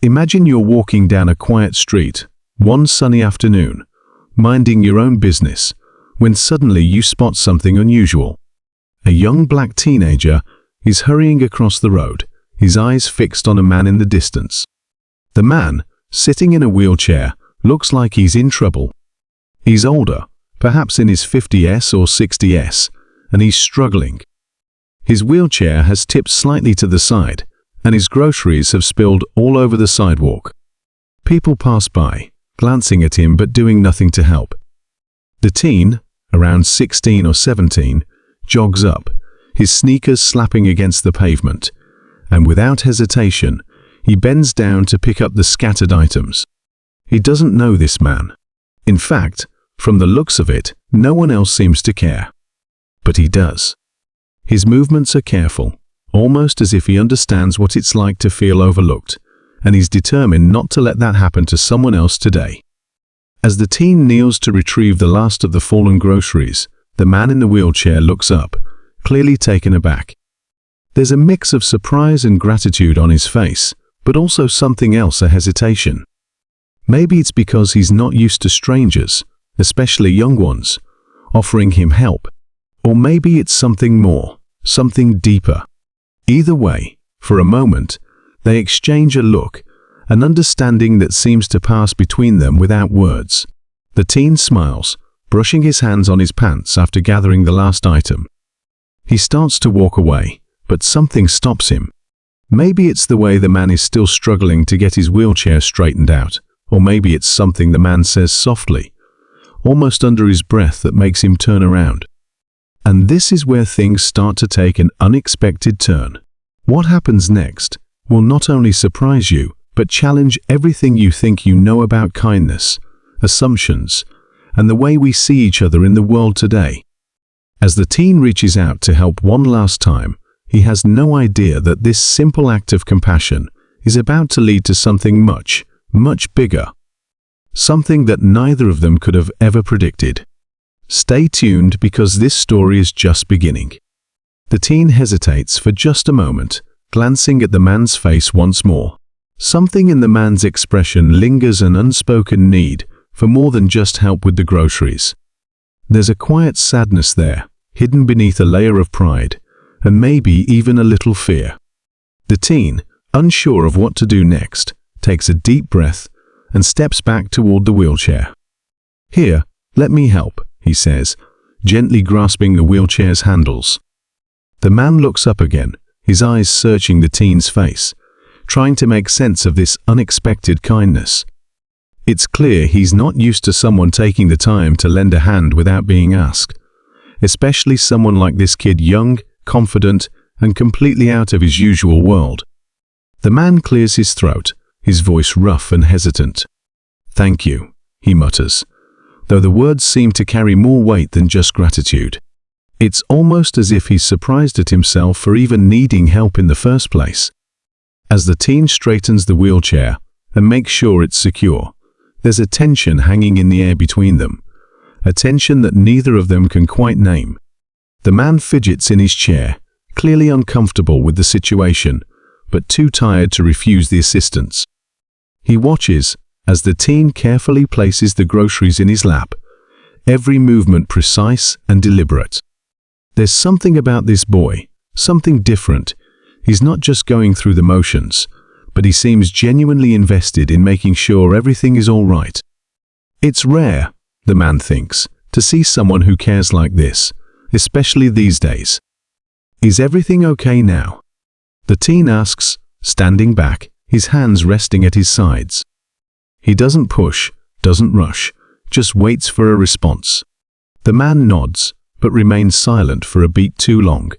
Imagine you're walking down a quiet street, one sunny afternoon, minding your own business, when suddenly you spot something unusual. A young black teenager is hurrying across the road, his eyes fixed on a man in the distance. The man, sitting in a wheelchair, looks like he's in trouble. He's older, perhaps in his 50s or 60s, and he's struggling. His wheelchair has tipped slightly to the side, and his groceries have spilled all over the sidewalk. People pass by, glancing at him but doing nothing to help. The teen, around 16 or 17, jogs up, his sneakers slapping against the pavement, and without hesitation, he bends down to pick up the scattered items. He doesn't know this man. In fact, from the looks of it, no one else seems to care. But he does. His movements are careful, almost as if he understands what it's like to feel overlooked, and he's determined not to let that happen to someone else today. As the teen kneels to retrieve the last of the fallen groceries, the man in the wheelchair looks up, clearly taken aback. There's a mix of surprise and gratitude on his face, but also something else, a hesitation. Maybe it's because he's not used to strangers, especially young ones, offering him help. Or maybe it's something more, something deeper. Either way, for a moment, they exchange a look, an understanding that seems to pass between them without words. The teen smiles, brushing his hands on his pants after gathering the last item. He starts to walk away, but something stops him. Maybe it's the way the man is still struggling to get his wheelchair straightened out, or maybe it's something the man says softly, almost under his breath, that makes him turn around. And this is where things start to take an unexpected turn. What happens next will not only surprise you, but challenge everything you think you know about kindness, assumptions, and the way we see each other in the world today. As the teen reaches out to help one last time, he has no idea that this simple act of compassion is about to lead to something much, much bigger. Something that neither of them could have ever predicted. Stay tuned, because this story is just beginning. The teen hesitates for just a moment, glancing at the man's face once more. Something in the man's expression lingers, an unspoken need for more than just help with the groceries. There's a quiet sadness there, hidden beneath a layer of pride, and maybe even a little fear. The teen, unsure of what to do next, takes a deep breath and steps back toward the wheelchair. "Here, let me help," he says, gently grasping the wheelchair's handles. The man looks up again, his eyes searching the teen's face, trying to make sense of this unexpected kindness. It's clear he's not used to someone taking the time to lend a hand without being asked, especially someone like this kid, young, confident, and completely out of his usual world. The man clears his throat, his voice rough and hesitant. "Thank you," he mutters, though the words seem to carry more weight than just gratitude. It's almost as if he's surprised at himself for even needing help in the first place. As the teen straightens the wheelchair and makes sure it's secure, there's a tension hanging in the air between them, a tension that neither of them can quite name. The man fidgets in his chair, clearly uncomfortable with the situation, but too tired to refuse the assistance. He watches as the teen carefully places the groceries in his lap, every movement precise and deliberate. There's something about this boy, something different. He's not just going through the motions, but he seems genuinely invested in making sure everything is all right. It's rare, the man thinks, to see someone who cares like this, especially these days. "Is everything okay now?" the teen asks, standing back, his hands resting at his sides. He doesn't push, doesn't rush, just waits for a response. The man nods, but remains silent for a beat too long,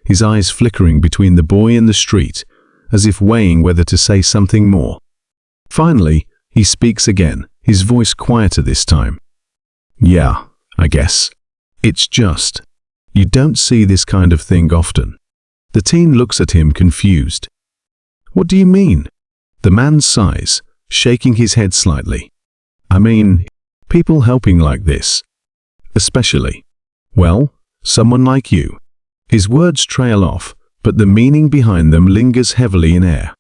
his eyes flickering between the boy and the street, as if weighing whether to say something more. Finally, he speaks again, his voice quieter this time. "Yeah, I guess. It's just, you don't see this kind of thing often." The teen looks at him confused. "What do you mean?" The man sighs, shaking his head slightly. "I mean, people helping like this. Especially, well, someone like you." His words trail off, but the meaning behind them lingers heavily in air.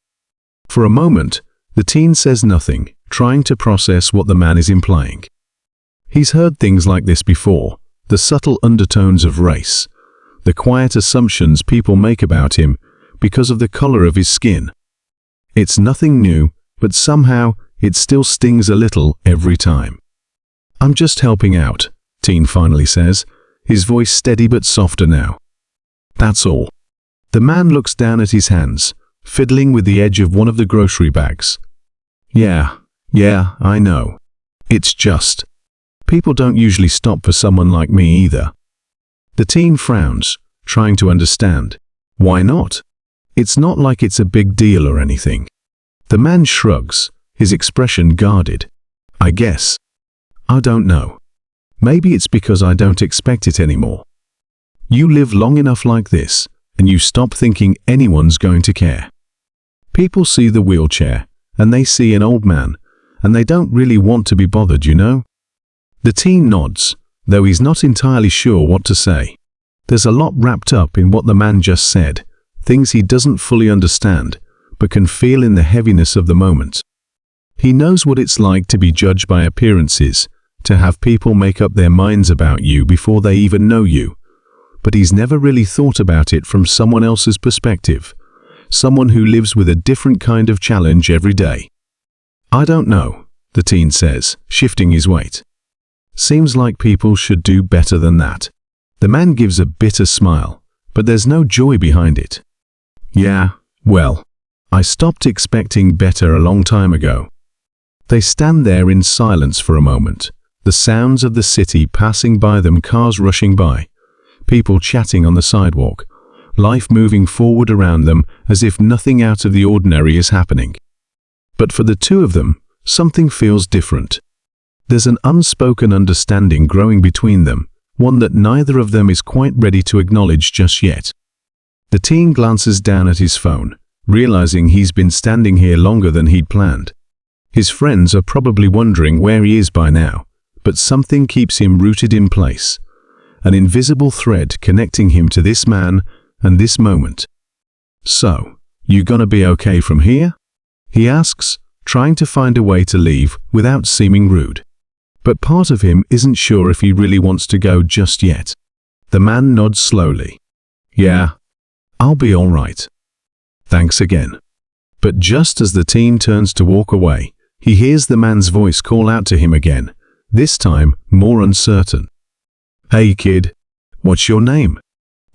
For a moment, The teen says nothing, trying to process what the man is implying. He's heard things like this before, the subtle undertones of race, the quiet assumptions people make about him because of the color of his skin. It's nothing new, but somehow it still stings a little every time. "I'm just helping out," teen finally says, his voice steady but softer now. "That's all." The man looks down at his hands, fiddling with the edge of one of the grocery bags. Yeah, I know. It's just. People don't usually stop for someone like me either." The teen frowns, trying to understand. Why not? It's not like it's a big deal or anything. The man shrugs, his expression guarded. "I guess. I don't know. Maybe it's because I don't expect it anymore. You live long enough like this, and you stop thinking anyone's going to care. People see the wheelchair, and they see an old man, and they don't really want to be bothered, you know?" The teen nods, though he's not entirely sure what to say. There's a lot wrapped up in what the man just said, things he doesn't fully understand, but can feel in the heaviness of the moment. He knows what it's like to be judged by appearances, to have people make up their minds about you before they even know you, but he's never really thought about it from someone else's perspective, someone who lives with a different kind of challenge every day. "I don't know," the teen says, shifting his weight. "Seems like people should do better than that." The man gives a bitter smile, but there's no joy behind it. "Yeah, well, I stopped expecting better a long time ago." They stand there in silence for a moment, the sounds of the city passing by them, cars rushing by, people chatting on the sidewalk, life moving forward around them as if nothing out of the ordinary is happening. But for the two of them, something feels different. There's an unspoken understanding growing between them, one that neither of them is quite ready to acknowledge just yet. The teen glances down at his phone, realizing he's been standing here longer than he'd planned. His friends are probably wondering where he is by now, but something keeps him rooted in place, an invisible thread connecting him to this man and this moment. "So, you gonna be okay from here?" he asks, trying to find a way to leave without seeming rude. But part of him isn't sure if he really wants to go just yet. The man nods slowly. "Yeah, I'll be all right. Thanks again." But just as the teen turns to walk away, he hears the man's voice call out to him again, this time more uncertain. "Hey kid, what's your name?"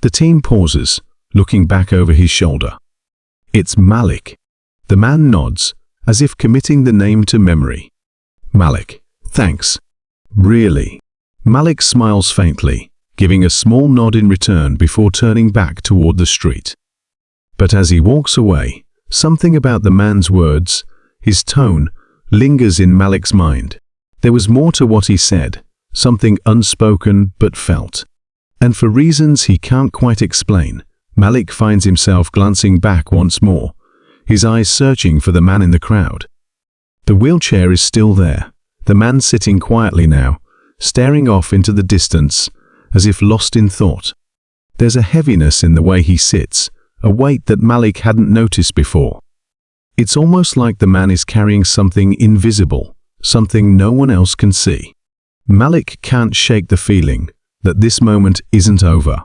The teen pauses, looking back over his shoulder. "It's Malik." The man nods, as if committing the name to memory. "Malik, thanks." "Really?" Malik smiles faintly, giving a small nod in return before turning back toward the street. But as he walks away, something about the man's words, his tone, lingers in Malik's mind. There was more to what he said, something unspoken but felt. And for reasons he can't quite explain, Malik finds himself glancing back once more, his eyes searching for the man in the crowd. The wheelchair is still there, the man sitting quietly now, staring off into the distance, as if lost in thought. There's a heaviness in the way he sits, a weight that Malik hadn't noticed before. It's almost like the man is carrying something invisible, something no one else can see. Malik can't shake the feeling that this moment isn't over,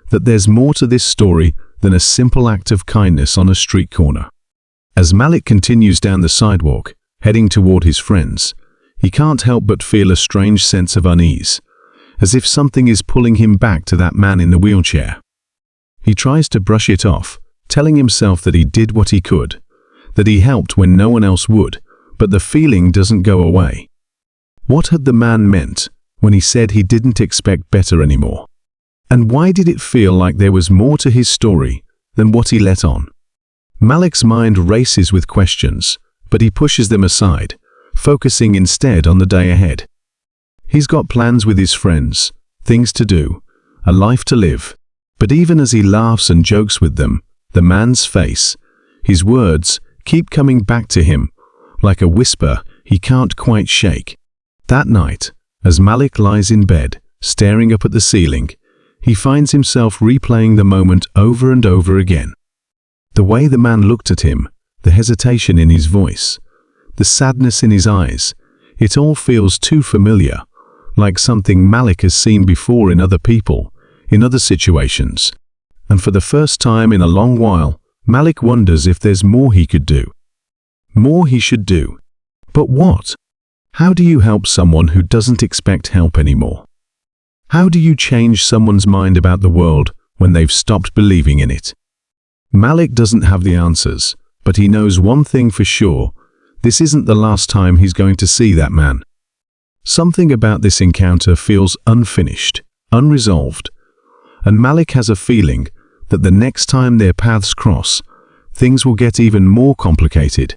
that there's more to this story than a simple act of kindness on a street corner. As Malik continues down the sidewalk, heading toward his friends, he can't help but feel a strange sense of unease, as if something is pulling him back to that man in the wheelchair. He tries to brush it off, telling himself that he did what he could, that he helped when no one else would, but the feeling doesn't go away. What had the man meant when he said he didn't expect better anymore? And why did it feel like there was more to his story than what he let on? Malik's mind races with questions, but he pushes them aside, focusing instead on the day ahead. He's got plans with his friends, things to do, a life to live. But even as he laughs and jokes with them, the man's face, his words, keep coming back to him, like a whisper he can't quite shake. That night, as Malik lies in bed, staring up at the ceiling, he finds himself replaying the moment over and over again. The way the man looked at him, the hesitation in his voice, the sadness in his eyes. It all feels too familiar, like something Malik has seen before in other people, in other situations. And for the first time in a long while, Malik wonders if there's more he could do. More he should do. But what? How do you help someone who doesn't expect help anymore? How do you change someone's mind about the world when they've stopped believing in it? Malik doesn't have the answers, but he knows one thing for sure. This isn't the last time he's going to see that man. Something about this encounter feels unfinished, unresolved, and Malik has a feeling that the next time their paths cross, things will get even more complicated.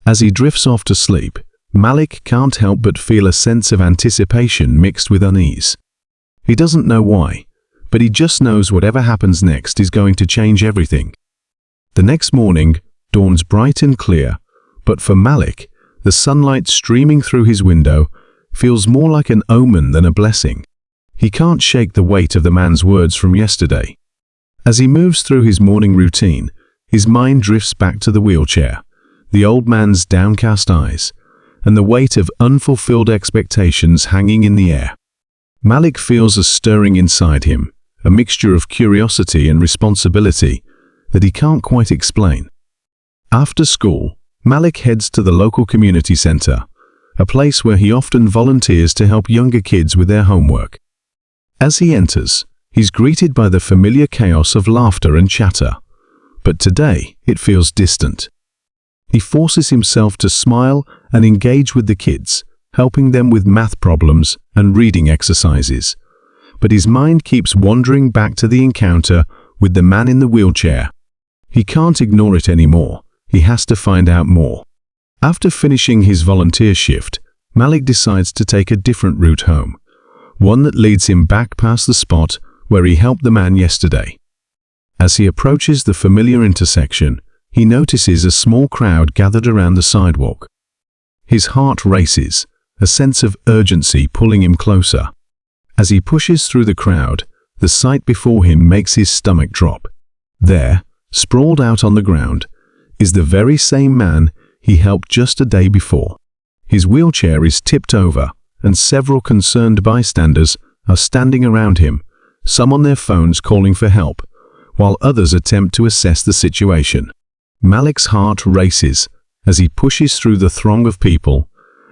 As he drifts off to sleep, Malik can't help but feel a sense of anticipation mixed with unease. He doesn't know why, but he just knows whatever happens next is going to change everything. The next morning dawns bright and clear, but for Malik, the sunlight streaming through his window feels more like an omen than a blessing. He can't shake the weight of the man's words from yesterday. As he moves through his morning routine, his mind drifts back to the wheelchair, the old man's downcast eyes, and the weight of unfulfilled expectations hanging in the air. Malik feels a stirring inside him, a mixture of curiosity and responsibility that he can't quite explain. After school, Malik heads to the local community center, a place where he often volunteers to help younger kids with their homework. As he enters, he's greeted by the familiar chaos of laughter and chatter, but today it feels distant. He forces himself to smile and engage with the kids, helping them with math problems and reading exercises. But his mind keeps wandering back to the encounter with the man in the wheelchair. He can't ignore it anymore. He has to find out more. After finishing his volunteer shift, Malik decides to take a different route home, one that leads him back past the spot where he helped the man yesterday. As he approaches the familiar intersection, he notices a small crowd gathered around the sidewalk. His heart races, a sense of urgency pulling him closer. As he pushes through the crowd, the sight before him makes his stomach drop. There, sprawled out on the ground, is the very same man he helped just a day before. His wheelchair is tipped over, and several concerned bystanders are standing around him, some on their phones calling for help, while others attempt to assess the situation. Malik's heart races as he pushes through the throng of people,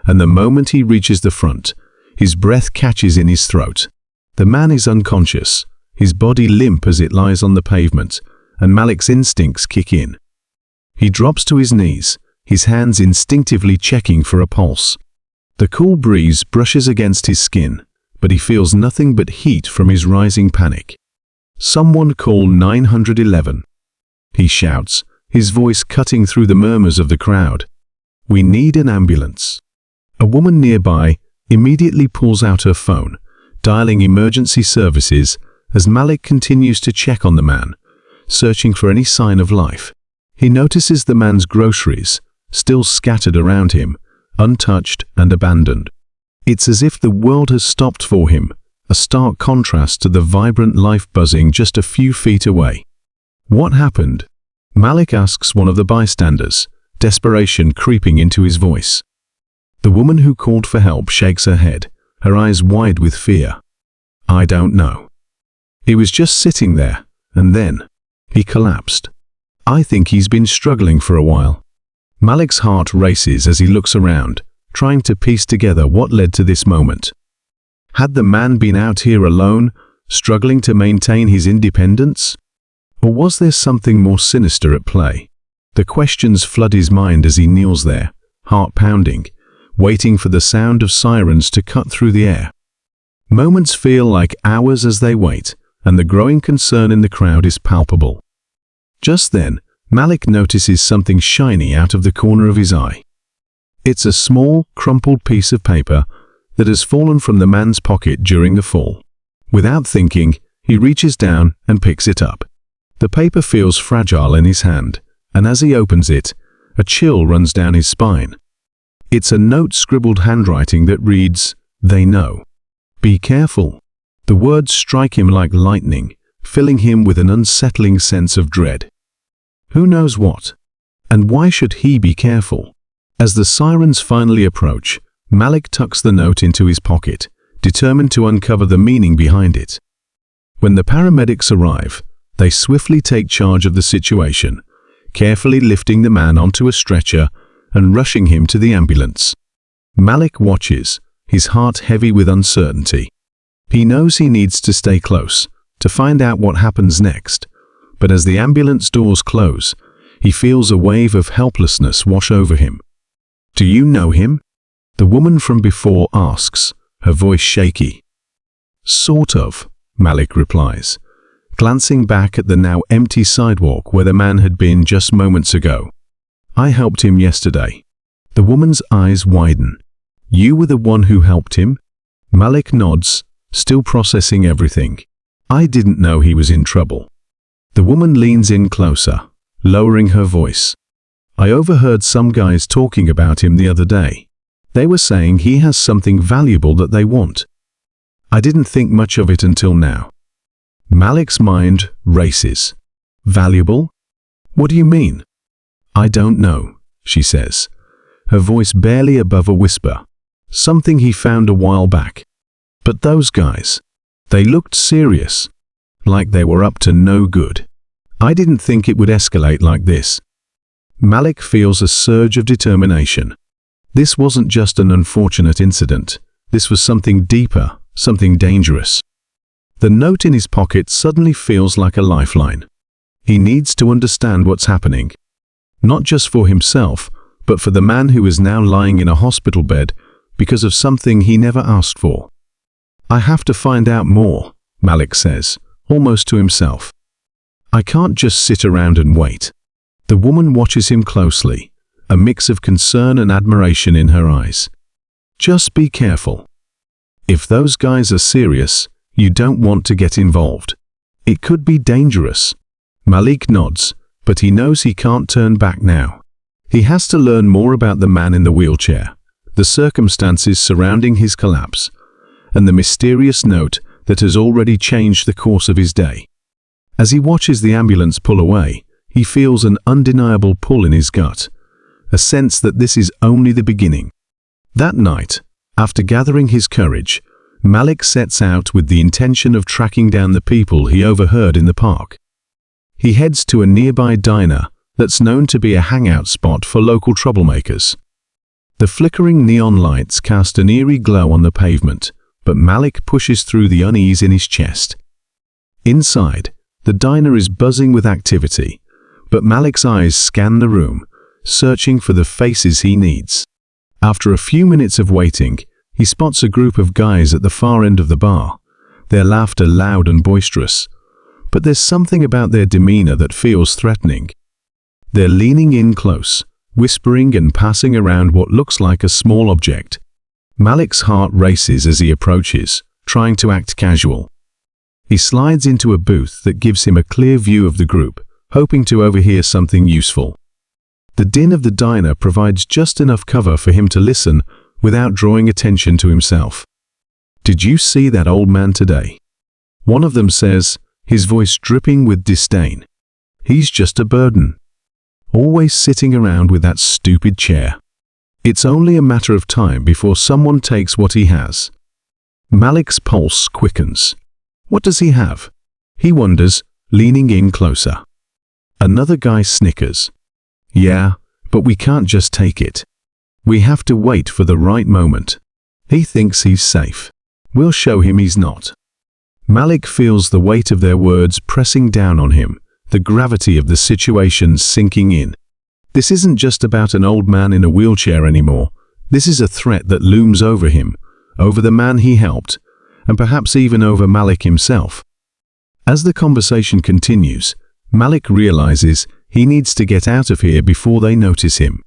and the moment he reaches the front, his breath catches in his throat. The man is unconscious, his body limp as it lies on the pavement, and Malik's instincts kick in. He drops to his knees, his hands instinctively checking for a pulse. The cool breeze brushes against his skin, but he feels nothing but heat from his rising panic. "Someone call 911. He shouts, his voice cutting through the murmurs of the crowd. "We need an ambulance." A woman nearby immediately pulls out her phone, dialing emergency services as Malik continues to check on the man, searching for any sign of life. He notices the man's groceries, still scattered around him, untouched and abandoned. It's as if the world has stopped for him, a stark contrast to the vibrant life buzzing just a few feet away. "What happened?" Malik asks one of the bystanders, desperation creeping into his voice. The woman who called for help shakes her head, her eyes wide with fear. "I don't know. He was just sitting there, and then he collapsed. I think he's been struggling for a while." Malik's heart races as he looks around, trying to piece together what led to this moment. Had the man been out here alone, struggling to maintain his independence? Or was there something more sinister at play? The questions flood his mind as he kneels there, heart pounding, waiting for the sound of sirens to cut through the air. Moments feel like hours as they wait, and the growing concern in the crowd is palpable. Just then, Malik notices something shiny out of the corner of his eye. It's a small, crumpled piece of paper that has fallen from the man's pocket during the fall. Without thinking, he reaches down and picks it up. The paper feels fragile in his hand, and as he opens it, a chill runs down his spine. It's a note scribbled handwriting that reads, "They know. Be careful." The words strike him like lightning, filling him with an unsettling sense of dread. Who knows what? And why should he be careful? As the sirens finally approach, Malik tucks the note into his pocket, determined to uncover the meaning behind it. When the paramedics arrive, they swiftly take charge of the situation, carefully lifting the man onto a stretcher and rushing him to the ambulance. Malik watches, his heart heavy with uncertainty. He knows he needs to stay close, to find out what happens next, but as the ambulance doors close, he feels a wave of helplessness wash over him. "Do you know him?" the woman from before asks, her voice shaky. "Sort of," Malik replies, glancing back at the now empty sidewalk where the man had been just moments ago. "I helped him yesterday." The woman's eyes widen. "You were the one who helped him?" Malik nods, still processing everything. "I didn't know he was in trouble." The woman leans in closer, lowering her voice. "I overheard some guys talking about him the other day. They were saying he has something valuable that they want. I didn't think much of it until now." Malik's mind races. "Valuable? What do you mean?" "I don't know," she says, her voice barely above a whisper. "Something he found a while back. But those guys, they looked serious, like they were up to no good. I didn't think it would escalate like this." Malik feels a surge of determination. This wasn't just an unfortunate incident. This was something deeper, something dangerous. The note in his pocket suddenly feels like a lifeline. He needs to understand what's happening. Not just for himself, but for the man who is now lying in a hospital bed because of something he never asked for. "I have to find out more," Malik says, almost to himself. "I can't just sit around and wait." The woman watches him closely, a mix of concern and admiration in her eyes. "Just be careful. If those guys are serious, you don't want to get involved. It could be dangerous." Malik nods, but he knows he can't turn back now. He has to learn more about the man in the wheelchair, the circumstances surrounding his collapse, and the mysterious note that has already changed the course of his day. As he watches the ambulance pull away, he feels an undeniable pull in his gut, a sense that this is only the beginning. That night, after gathering his courage, Malik sets out with the intention of tracking down the people he overheard in the park. He heads to a nearby diner that's known to be a hangout spot for local troublemakers. The flickering neon lights cast an eerie glow on the pavement, but Malik pushes through the unease in his chest. Inside, the diner is buzzing with activity, but Malik's eyes scan the room, searching for the faces he needs. After a few minutes of waiting, he spots a group of guys at the far end of the bar, their laughter loud and boisterous. But there's something about their demeanor that feels threatening. They're leaning in close, whispering and passing around what looks like a small object. Malik's heart races as he approaches, trying to act casual. He slides into a booth that gives him a clear view of the group, hoping to overhear something useful. The din of the diner provides just enough cover for him to listen without drawing attention to himself. "Did you see that old man today?" one of them says, his voice dripping with disdain. "He's just a burden. Always sitting around with that stupid chair. It's only a matter of time before someone takes what he has." Malik's pulse quickens. What does he have? He wonders, leaning in closer. Another guy snickers. "Yeah, but we can't just take it. We have to wait for the right moment. He thinks he's safe. We'll show him he's not." Malik feels the weight of their words pressing down on him, the gravity of the situation sinking in. This isn't just about an old man in a wheelchair anymore. This is a threat that looms over him, over the man he helped, and perhaps even over Malik himself. As the conversation continues, Malik realizes he needs to get out of here before they notice him.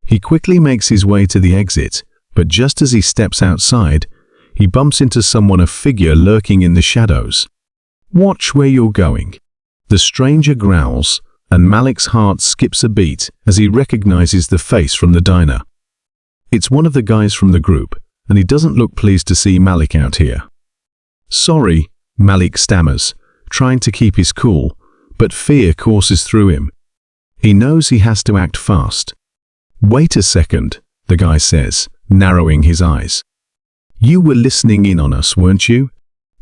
He quickly makes his way to the exit, but just as he steps outside, he bumps into someone, a figure lurking in the shadows. "Watch where you're going." The stranger growls, and Malik's heart skips a beat as he recognizes the face from the diner. It's one of the guys from the group, and he doesn't look pleased to see Malik out here. "Sorry," Malik stammers, trying to keep his cool, but fear courses through him. He knows he has to act fast. "Wait a second," the guy says, narrowing his eyes. "You were listening in on us, weren't you?"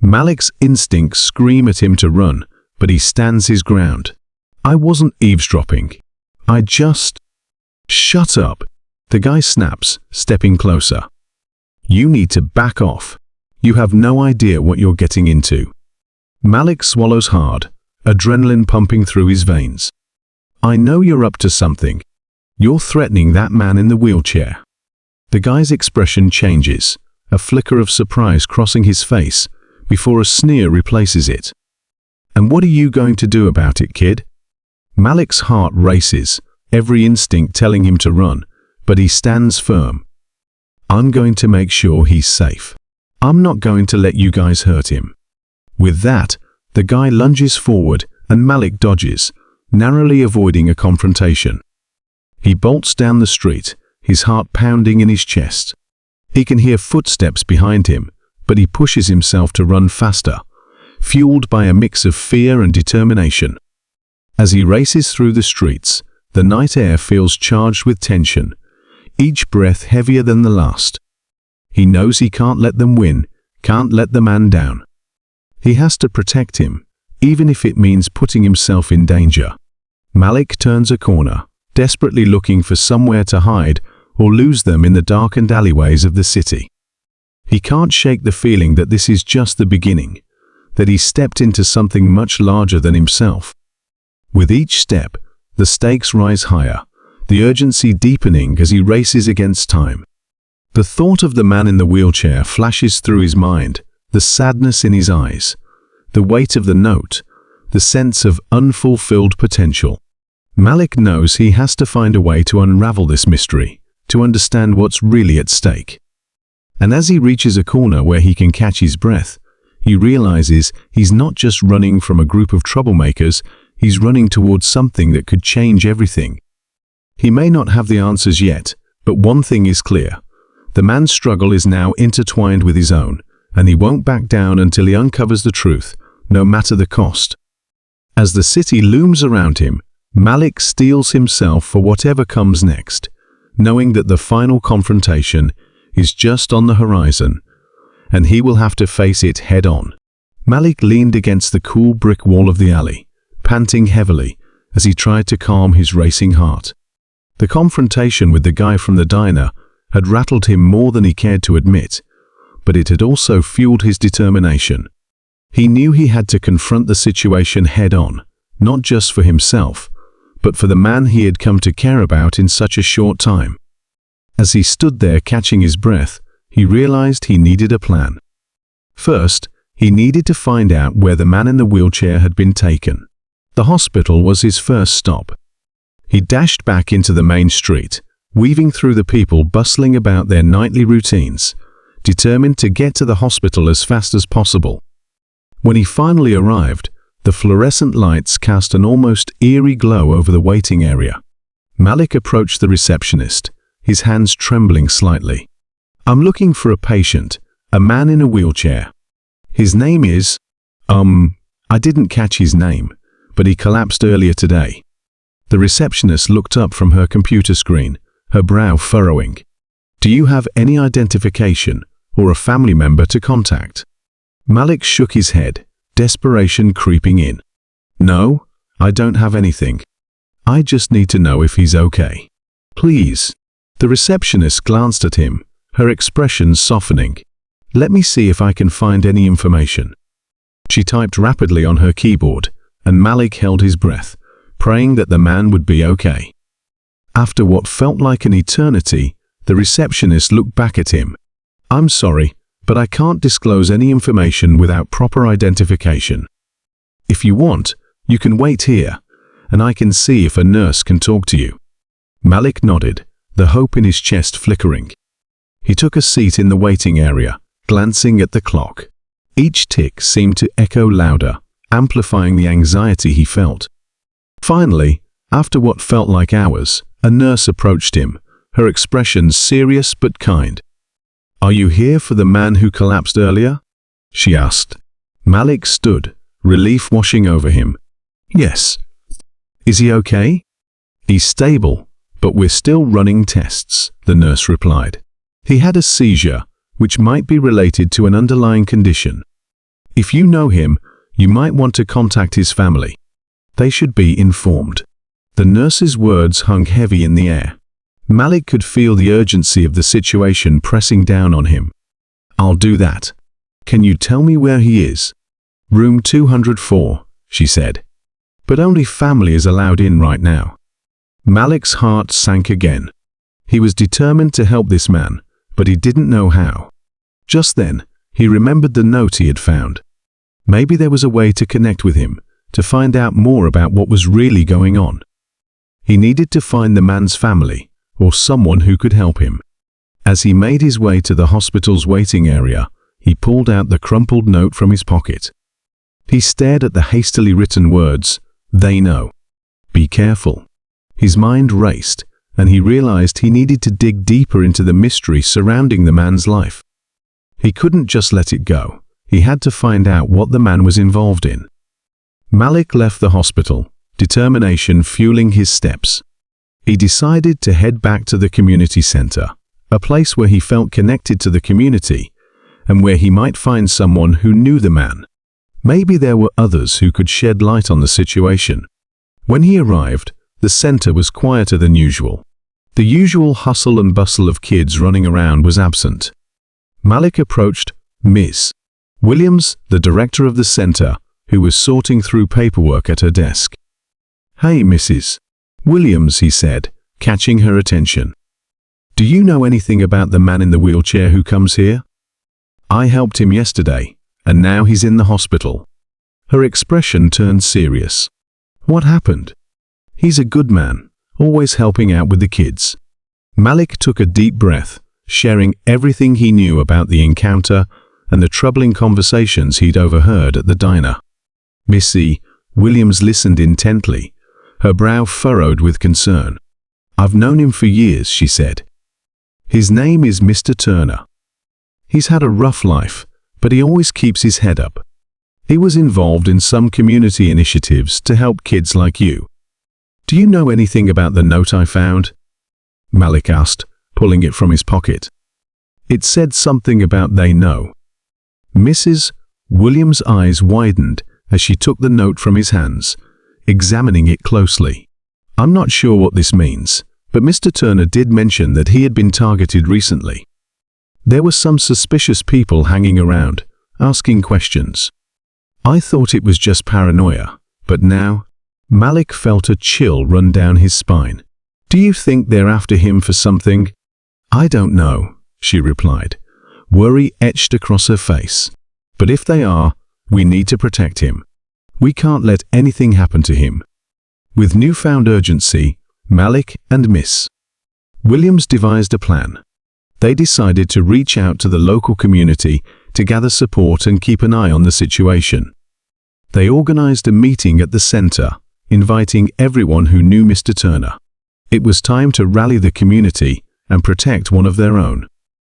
Malik's instincts scream at him to run, but he stands his ground. "I wasn't eavesdropping. I just—" "Shut up," the guy snaps, stepping closer. "You need to back off. You have no idea what you're getting into." Malik swallows hard, adrenaline pumping through his veins. "I know you're up to something. You're threatening that man in the wheelchair." The guy's expression changes, a flicker of surprise crossing his face before a sneer replaces it. "And what are you going to do about it, kid?" Malik's heart races, every instinct telling him to run, but he stands firm. "I'm going to make sure he's safe. I'm not going to let you guys hurt him." With that, the guy lunges forward and Malik dodges, narrowly avoiding a confrontation. He bolts down the street, his heart pounding in his chest. He can hear footsteps behind him, but he pushes himself to run faster, fueled by a mix of fear and determination. As he races through the streets, the night air feels charged with tension, each breath heavier than the last. He knows he can't let them win, can't let the man down. He has to protect him, even if it means putting himself in danger. Malik turns a corner, desperately looking for somewhere to hide or lose them in the darkened alleyways of the city. He can't shake the feeling that this is just the beginning, that he's stepped into something much larger than himself. With each step, the stakes rise higher, the urgency deepening as he races against time. The thought of the man in the wheelchair flashes through his mind, the sadness in his eyes, the weight of the note, the sense of unfulfilled potential. Malik knows he has to find a way to unravel this mystery, to understand what's really at stake. And as he reaches a corner where he can catch his breath, he realizes he's not just running from a group of troublemakers, he's running towards something that could change everything. He may not have the answers yet, but one thing is clear. The man's struggle is now intertwined with his own, and he won't back down until he uncovers the truth, no matter the cost. As the city looms around him, Malik steels himself for whatever comes next, knowing that the final confrontation is just on the horizon, and he will have to face it head-on. Malik leaned against the cool brick wall of the alley, panting heavily as he tried to calm his racing heart. The confrontation with the guy from the diner had rattled him more than he cared to admit, but it had also fueled his determination. He knew he had to confront the situation head-on, not just for himself, but for the man he had come to care about in such a short time. As he stood there catching his breath, he realized he needed a plan. First, he needed to find out where the man in the wheelchair had been taken. The hospital was his first stop. He dashed back into the main street, weaving through the people bustling about their nightly routines, determined to get to the hospital as fast as possible. When he finally arrived, the fluorescent lights cast an almost eerie glow over the waiting area. Malik approached the receptionist, his hands trembling slightly. "I'm looking for a patient, a man in a wheelchair. His name is—" I didn't catch his name, but he collapsed earlier today." The receptionist looked up from her computer screen, her brow furrowing. "Do you have any identification or a family member to contact?" Malik shook his head, desperation creeping in. "No, I don't have anything. I just need to know if he's okay. Please." The receptionist glanced at him, her expression softening. "Let me see if I can find any information." She typed rapidly on her keyboard, and Malik held his breath, praying that the man would be okay. After what felt like an eternity, the receptionist looked back at him. "I'm sorry, but I can't disclose any information without proper identification. If you want, you can wait here, and I can see if a nurse can talk to you." Malik nodded, the hope in his chest flickering. He took a seat in the waiting area, glancing at the clock. Each tick seemed to echo louder, amplifying the anxiety he felt. Finally, after what felt like hours, a nurse approached him, her expression serious but kind. "Are you here for the man who collapsed earlier?" she asked. Malik stood, relief washing over him. "Yes." "Is he okay?" "He's stable, "But we're still running tests," the nurse replied. "He had a seizure, which might be related to an underlying condition. If you know him, you might want to contact his family. They should be informed." The nurse's words hung heavy in the air. Malik could feel the urgency of the situation pressing down on him. "I'll do that. Can you tell me where he is?" "Room 204, she said. "But only family is allowed in right now." Malik's heart sank again. He was determined to help this man, but he didn't know how. Just then, he remembered the note he had found. Maybe there was a way to connect with him, to find out more about what was really going on. He needed to find the man's family, or someone who could help him. As he made his way to the hospital's waiting area, he pulled out the crumpled note from his pocket. He stared at the hastily written words, "They know. Be careful." His mind raced, and he realized he needed to dig deeper into the mystery surrounding the man's life. He couldn't just let it go. He had to find out what the man was involved in. Malik left the hospital, determination fueling his steps. He decided to head back to the community center, a place where he felt connected to the community and where he might find someone who knew the man. Maybe there were others who could shed light on the situation. When he arrived, the center was quieter than usual. The usual hustle and bustle of kids running around was absent. Malik approached Ms. Williams, the director of the center, who was sorting through paperwork at her desk. "Hey, Mrs. Williams," he said, catching her attention. "Do you know anything about the man in the wheelchair who comes here? I helped him yesterday, and now he's in the hospital." Her expression turned serious. "What happened?" "He's a good man, always helping out with the kids." Malik took a deep breath, sharing everything he knew about the encounter and the troubling conversations he'd overheard at the diner. Missy Williams listened intently, her brow furrowed with concern. "I've known him for years," she said. "His name is Mr. Turner. He's had a rough life, but he always keeps his head up. He was involved in some community initiatives to help kids like you. Do you know anything about the note I found?" Malik asked, pulling it from his pocket. It said something about "they know." Mrs. Williams' eyes widened as she took the note from his hands, examining it closely. "I'm not sure what this means, but Mr. Turner did mention that he had been targeted recently. There were some suspicious people hanging around, asking questions. I thought it was just paranoia, but now..." Malik felt a chill run down his spine. "Do you think they're after him for something?" "I don't know," she replied. Worry etched across her face. "But if they are, we need to protect him. We can't let anything happen to him." With newfound urgency, Malik and Miss Williams devised a plan. They decided to reach out to the local community to gather support and keep an eye on the situation. They organized a meeting at the center, inviting everyone who knew Mr. Turner. It was time to rally the community and protect one of their own.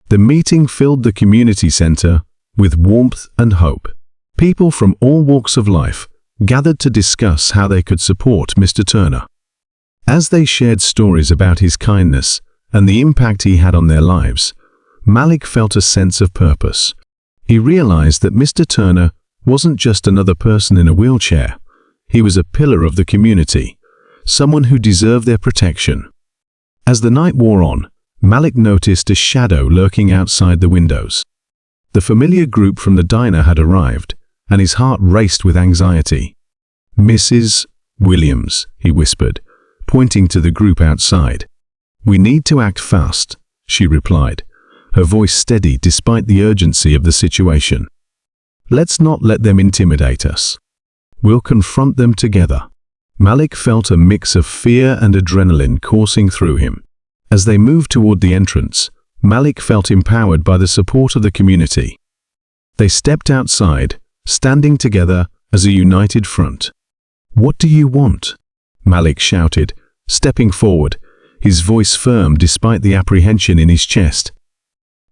The meeting filled the community center with warmth and hope. People from all walks of life gathered to discuss how they could support Mr. Turner. As they shared stories about his kindness and the impact he had on their lives, Malik felt a sense of purpose. He realized that Mr. Turner wasn't just another person in a wheelchair. He was a pillar of the community, someone who deserved their protection. As the night wore on, Malik noticed a shadow lurking outside the windows. The familiar group from the diner had arrived, and his heart raced with anxiety. "Mrs. Williams," he whispered, pointing to the group outside. "We need to act fast," she replied, her voice steady despite the urgency of the situation. "Let's not let them intimidate us. We'll confront them together." Malik felt a mix of fear and adrenaline coursing through him. As they moved toward the entrance, Malik felt empowered by the support of the community. They stepped outside, standing together as a united front. "What do you want?" Malik shouted, stepping forward, his voice firm despite the apprehension in his chest.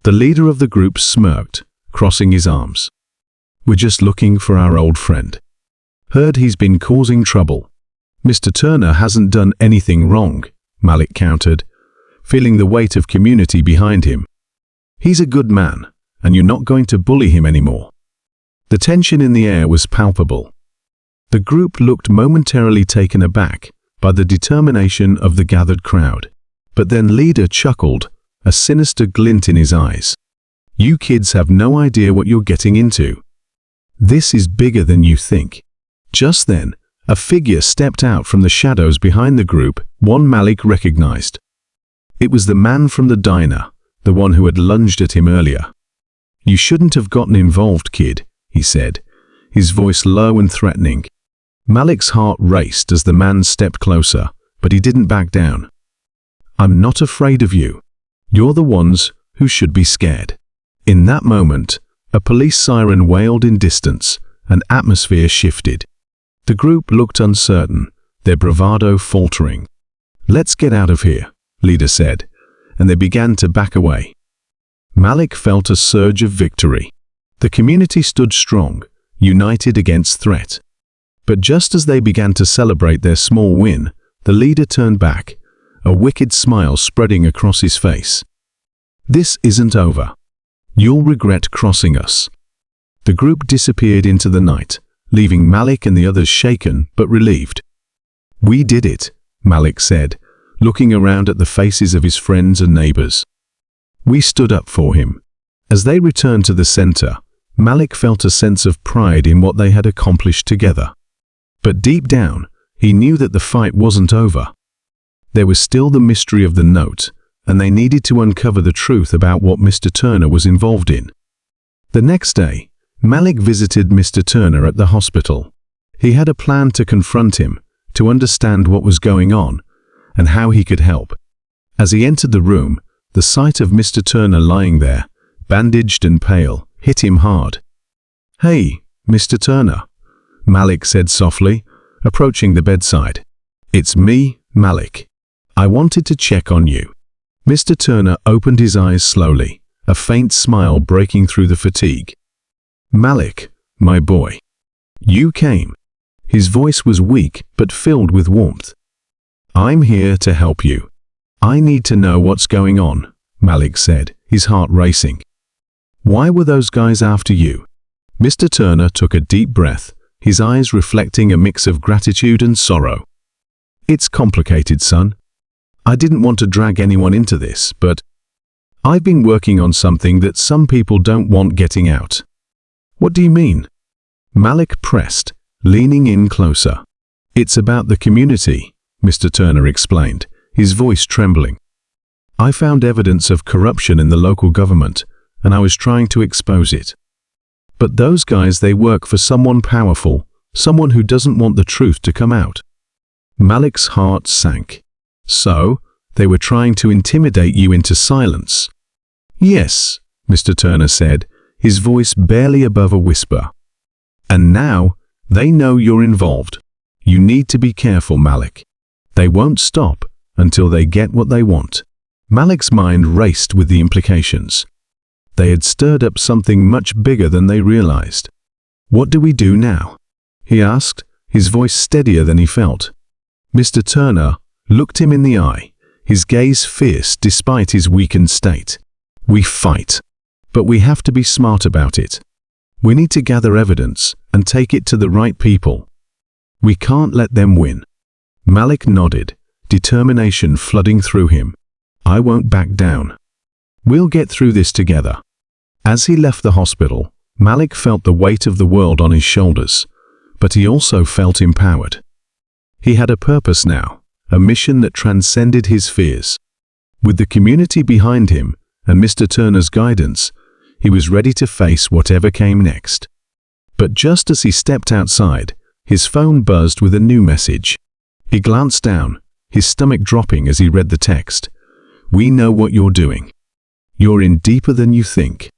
The leader of the group smirked, crossing his arms. "We're just looking for our old friend. Heard he's been causing trouble. Mr. Turner hasn't done anything wrong, Malik countered, feeling the weight of community behind him. He's a good man, and you're not going to bully him anymore. The tension in the air was palpable. The group looked momentarily taken aback by the determination of the gathered crowd. But then leader chuckled, a sinister glint in his eyes. You kids have no idea what you're getting into. This is bigger than you think. Just then, a figure stepped out from the shadows behind the group, one Malik recognized. It was the man from the diner, the one who had lunged at him earlier. You shouldn't have gotten involved, kid, he said, his voice low and threatening. Malik's heart raced as the man stepped closer, but he didn't back down. I'm not afraid of you. You're the ones who should be scared. In that moment, a police siren wailed in distance, and atmosphere shifted. The group looked uncertain, their bravado faltering. Let's get out of here, leader said, and they began to back away. Malik felt a surge of victory. The community stood strong, united against threat. But just as they began to celebrate their small win, the leader turned back, a wicked smile spreading across his face. This isn't over. You'll regret crossing us. The group disappeared into the night, leaving Malik and the others shaken but relieved. We did it, Malik said, looking around at the faces of his friends and neighbors. We stood up for him. As they returned to the center, Malik felt a sense of pride in what they had accomplished together. But deep down, he knew that the fight wasn't over. There was still the mystery of the note, and they needed to uncover the truth about what Mr. Turner was involved in. The next day, Malik visited Mr. Turner at the hospital. He had a plan to confront him, to understand what was going on, and how he could help. As he entered the room, the sight of Mr. Turner lying there, bandaged and pale, hit him hard. Hey, Mr. Turner, Malik said softly, approaching the bedside. It's me, Malik. I wanted to check on you. Mr. Turner opened his eyes slowly, a faint smile breaking through the fatigue. Malik, my boy. You came. His voice was weak but filled with warmth. I'm here to help you. I need to know what's going on, Malik said, his heart racing. Why were those guys after you? Mr. Turner took a deep breath, his eyes reflecting a mix of gratitude and sorrow. It's complicated, son. I didn't want to drag anyone into this, but I've been working on something that some people don't want getting out. What do you mean? Malik pressed, leaning in closer. It's about the community, Mr. Turner explained, his voice trembling. I found evidence of corruption in the local government, and I was trying to expose it. But those guys, they work for someone powerful, someone who doesn't want the truth to come out. Malik's heart sank. So, they were trying to intimidate you into silence. Yes, Mr. Turner said, his voice barely above a whisper. And now, they know you're involved. You need to be careful, Malik. They won't stop until they get what they want. Malik's mind raced with the implications. They had stirred up something much bigger than they realized. What do we do now? He asked, his voice steadier than he felt. Mr. Turner looked him in the eye, his gaze fierce despite his weakened state. We fight, but we have to be smart about it. We need to gather evidence and take it to the right people. We can't let them win. Malik nodded, determination flooding through him. I won't back down. We'll get through this together. As he left the hospital, Malik felt the weight of the world on his shoulders, but he also felt empowered. He had a purpose now, a mission that transcended his fears. With the community behind him and Mr. Turner's guidance, he was ready to face whatever came next. But just as he stepped outside, his phone buzzed with a new message. He glanced down, his stomach dropping as he read the text. We know what you're doing. You're in deeper than you think.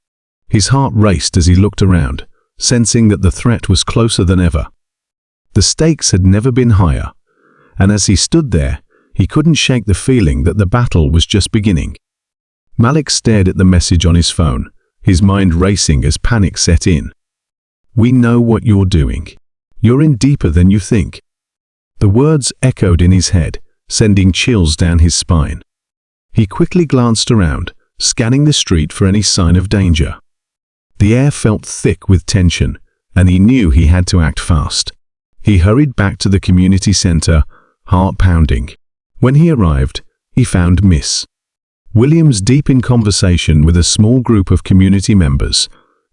His heart raced as he looked around, sensing that the threat was closer than ever. The stakes had never been higher, and as he stood there, he couldn't shake the feeling that the battle was just beginning. Malik stared at the message on his phone, his mind racing as panic set in. We know what you're doing. You're in deeper than you think. The words echoed in his head, sending chills down his spine. He quickly glanced around, scanning the street for any sign of danger. The air felt thick with tension, and he knew he had to act fast. He hurried back to the community center, heart pounding. When he arrived, he found Miss Williams deep in conversation with a small group of community members,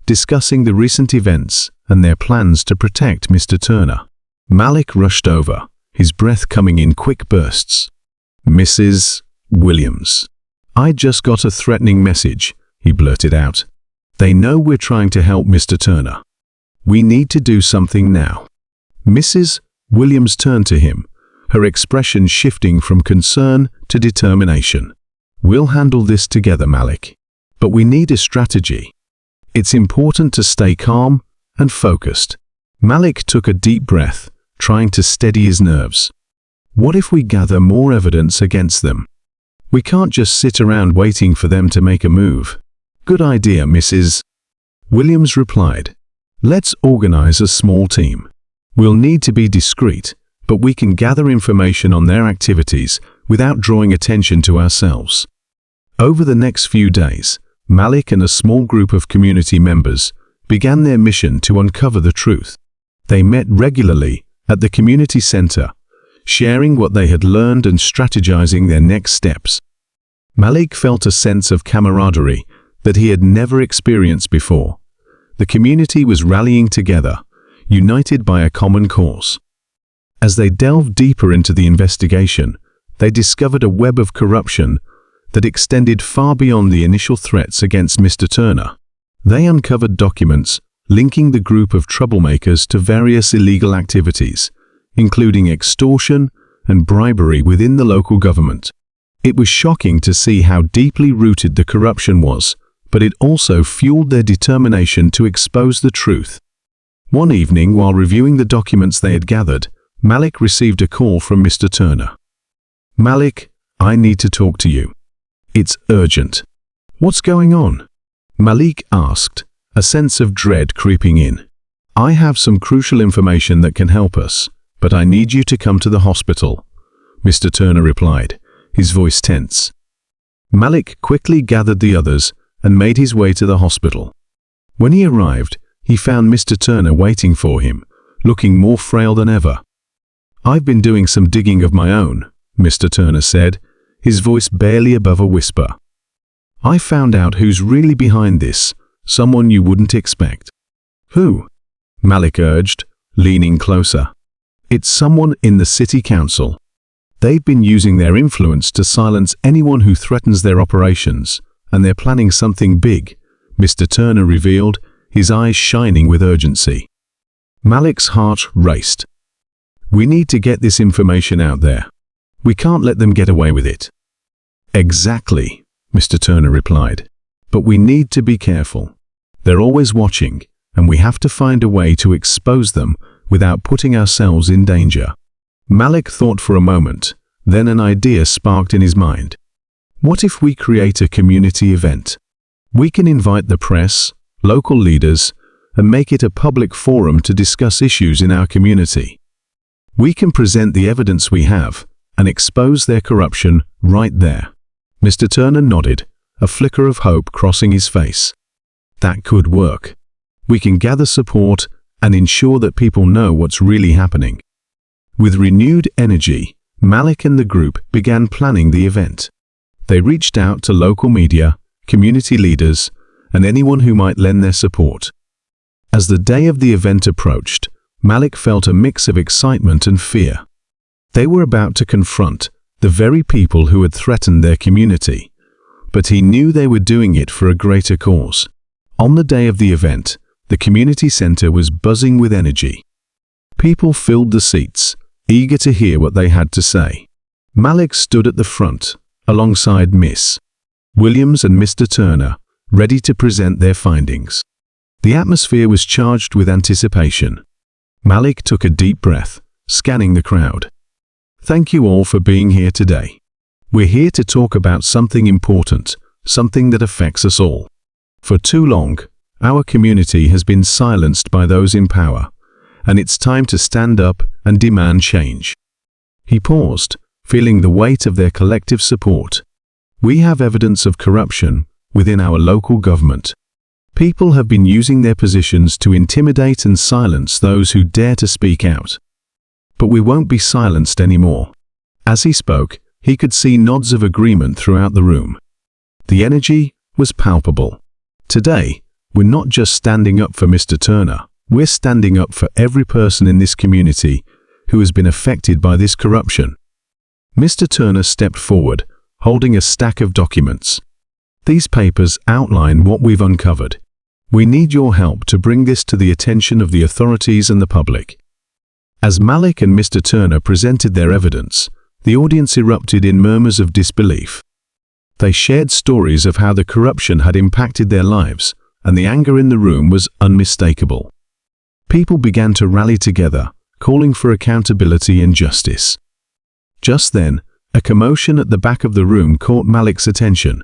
discussing the recent events and their plans to protect Mr. Turner. Malik rushed over, his breath coming in quick bursts. "Mrs. Williams, I just got a threatening message," he blurted out. "They know we're trying to help Mr. Turner. We need to do something now." Mrs. Williams turned to him, her expression shifting from concern to determination. "We'll handle this together, Malik. But we need a strategy. It's important to stay calm and focused." Malik took a deep breath, trying to steady his nerves. "What if we gather more evidence against them? We can't just sit around waiting for them to make a move." "Good idea, Mrs. Williams replied. "Let's organize a small team. We'll need to be discreet, but we can gather information on their activities without drawing attention to ourselves." Over the next few days, Malik and a small group of community members began their mission to uncover the truth. They met regularly at the community center, sharing what they had learned and strategizing their next steps. Malik felt a sense of camaraderie that he had never experienced before. The community was rallying together, united by a common cause. As they delved deeper into the investigation, they discovered a web of corruption that extended far beyond the initial threats against Mr. Turner. They uncovered documents linking the group of troublemakers to various illegal activities, including extortion and bribery within the local government. It was shocking to see how deeply rooted the corruption was, but it also fueled their determination to expose the truth. One evening, while reviewing the documents they had gathered, Malik received a call from Mr. Turner. "Malik, I need to talk to you. It's urgent." "What's going on?" Malik asked, a sense of dread creeping in. "I have some crucial information that can help us, but I need you to come to the hospital," Mr. Turner replied, his voice tense. Malik quickly gathered the others and made his way to the hospital. When he arrived, he found Mr. Turner waiting for him, looking more frail than ever. "I've been doing some digging of my own," Mr. Turner said, his voice barely above a whisper. "I found out who's really behind this, someone you wouldn't expect." "Who?" Malik urged, leaning closer. "It's someone in the city council. They've been using their influence to silence anyone who threatens their operations, and they're planning something big," Mr. Turner revealed, his eyes shining with urgency. Malik's heart raced. "We need to get this information out there. We can't let them get away with it." "Exactly," Mr. Turner replied. "But we need to be careful. They're always watching, and we have to find a way to expose them without putting ourselves in danger." Malik thought for a moment, then an idea sparked in his mind. "What if we create a community event? We can invite the press, local leaders, and make it a public forum to discuss issues in our community. We can present the evidence we have and expose their corruption right there." Mr. Turner nodded, a flicker of hope crossing his face. "That could work. We can gather support and ensure that people know what's really happening." With renewed energy, Malik and the group began planning the event. They reached out to local media, community leaders, and anyone who might lend their support. As the day of the event approached, Malik felt a mix of excitement and fear. They were about to confront the very people who had threatened their community, but he knew they were doing it for a greater cause. On the day of the event, the community center was buzzing with energy. People filled the seats, eager to hear what they had to say. Malik stood at the front, alongside Miss Williams and Mr. Turner, ready to present their findings. The atmosphere was charged with anticipation. Malik took a deep breath, scanning the crowd. "Thank you all for being here today. We're here to talk about something important, something that affects us all. For too long, our community has been silenced by those in power, and it's time to stand up and demand change." He paused, feeling the weight of their collective support. We have evidence of corruption within our local government. People have been using their positions to intimidate and silence those who dare to speak out. But we won't be silenced anymore. As he spoke, he could see nods of agreement throughout the room. The energy was palpable. Today, we're not just standing up for Mr. Turner, we're standing up for every person in this community who has been affected by this corruption. Mr. Turner stepped forward, holding a stack of documents. These papers outline what we've uncovered. We need your help to bring this to the attention of the authorities and the public. As Malik and Mr. Turner presented their evidence, the audience erupted in murmurs of disbelief. They shared stories of how the corruption had impacted their lives, and the anger in the room was unmistakable. People began to rally together, calling for accountability and justice. Just then, a commotion at the back of the room caught Malik's attention.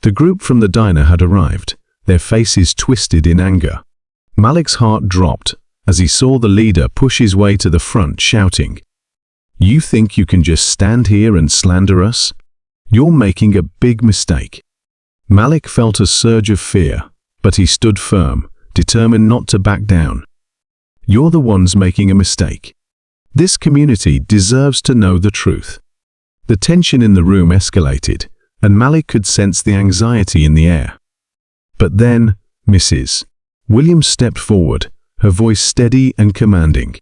The group from the diner had arrived, their faces twisted in anger. Malik's heart dropped as he saw the leader push his way to the front, shouting, "You think you can just stand here and slander us? You're making a big mistake." Malik felt a surge of fear, but he stood firm, determined not to back down. "You're the ones making a mistake. This community deserves to know the truth." The tension in the room escalated, and Malik could sense the anxiety in the air. But then, Mrs. Williams stepped forward, her voice steady and commanding.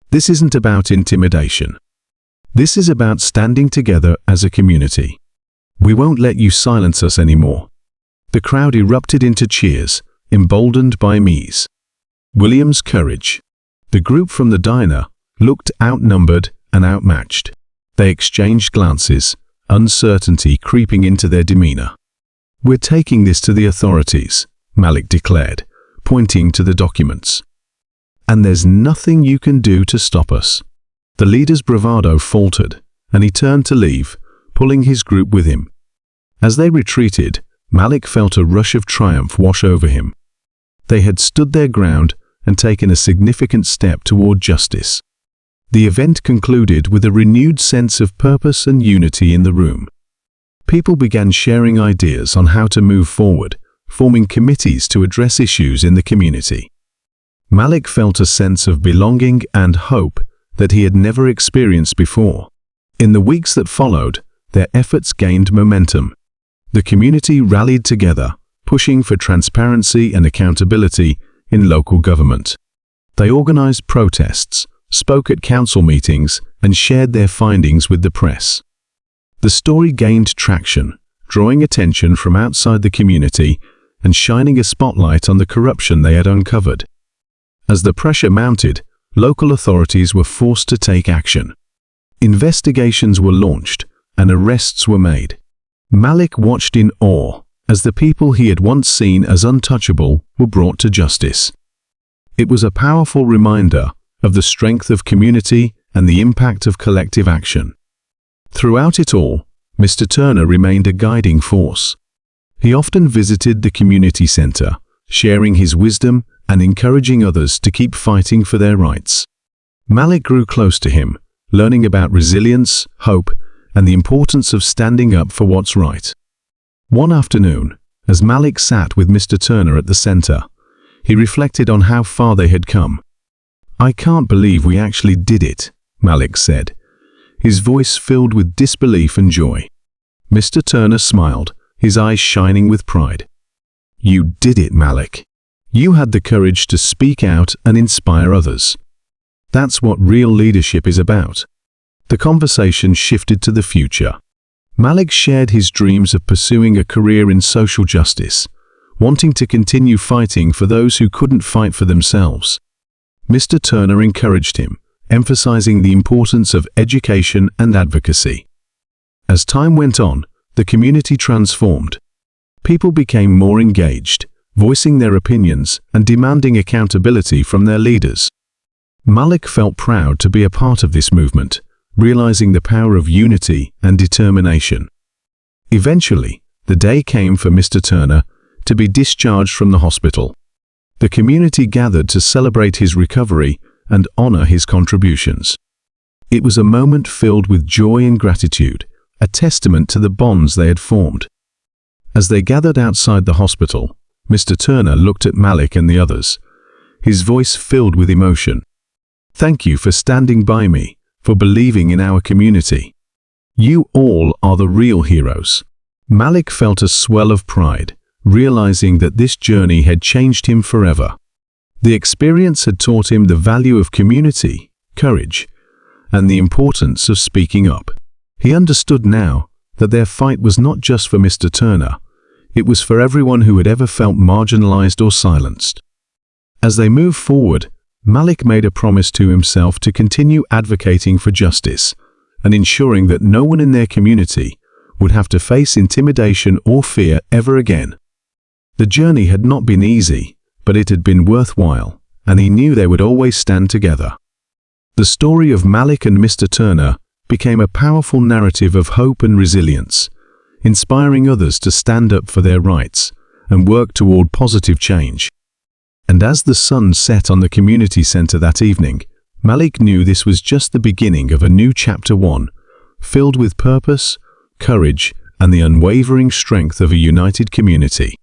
"This isn't about intimidation. This is about standing together as a community. We won't let you silence us anymore." The crowd erupted into cheers, emboldened by Ms. Williams' courage. The group from the diner looked outnumbered and outmatched. They exchanged glances, uncertainty creeping into their demeanor. "We're taking this to the authorities," Malik declared, pointing to the documents. "And there's nothing you can do to stop us." The leader's bravado faltered, and he turned to leave, pulling his group with him. As they retreated, Malik felt a rush of triumph wash over him. They had stood their ground and taken a significant step toward justice. The event concluded with a renewed sense of purpose and unity in the room. People began sharing ideas on how to move forward, forming committees to address issues in the community. Malik felt a sense of belonging and hope that he had never experienced before. In the weeks that followed, their efforts gained momentum. The community rallied together, pushing for transparency and accountability in local government. They organized protests, spoke at council meetings, and shared their findings with the press. The story gained traction, drawing attention from outside the community and shining a spotlight on the corruption they had uncovered. As the pressure mounted, local authorities were forced to take action. Investigations were launched, and arrests were made. Malik watched in awe as the people he had once seen as untouchable were brought to justice. It was a powerful reminder of the strength of community and the impact of collective action. Throughout it all, Mr. Turner remained a guiding force. He often visited the community center, sharing his wisdom and encouraging others to keep fighting for their rights. Malik grew close to him, learning about resilience, hope, and the importance of standing up for what's right. One afternoon, as Malik sat with Mr. Turner at the center, he reflected on how far they had come. "I can't believe we actually did it," Malik said, his voice filled with disbelief and joy. Mr. Turner smiled, his eyes shining with pride. "You did it, Malik. You had the courage to speak out and inspire others. That's what real leadership is about." The conversation shifted to the future. Malik shared his dreams of pursuing a career in social justice, wanting to continue fighting for those who couldn't fight for themselves. Mr. Turner encouraged him, emphasizing the importance of education and advocacy. As time went on, the community transformed. People became more engaged, voicing their opinions and demanding accountability from their leaders. Malik felt proud to be a part of this movement, realizing the power of unity and determination. Eventually, the day came for Mr. Turner to be discharged from the hospital. The community gathered to celebrate his recovery and honor his contributions. It was a moment filled with joy and gratitude, a testament to the bonds they had formed. As they gathered outside the hospital, Mr. Turner looked at Malik and the others, his voice filled with emotion. "Thank you for standing by me, for believing in our community. You all are the real heroes." Malik felt a swell of pride, realizing that this journey had changed him forever. The experience had taught him the value of community, courage, and the importance of speaking up. He understood now that their fight was not just for Mr. Turner, it was for everyone who had ever felt marginalized or silenced. As they moved forward, Malik made a promise to himself to continue advocating for justice and ensuring that no one in their community would have to face intimidation or fear ever again. The journey had not been easy, but it had been worthwhile, and he knew they would always stand together. The story of Malik and Mr. Turner became a powerful narrative of hope and resilience, inspiring others to stand up for their rights and work toward positive change. And as the sun set on the community center that evening, Malik knew this was just the beginning of a new chapter 1, filled with purpose, courage, and the unwavering strength of a united community.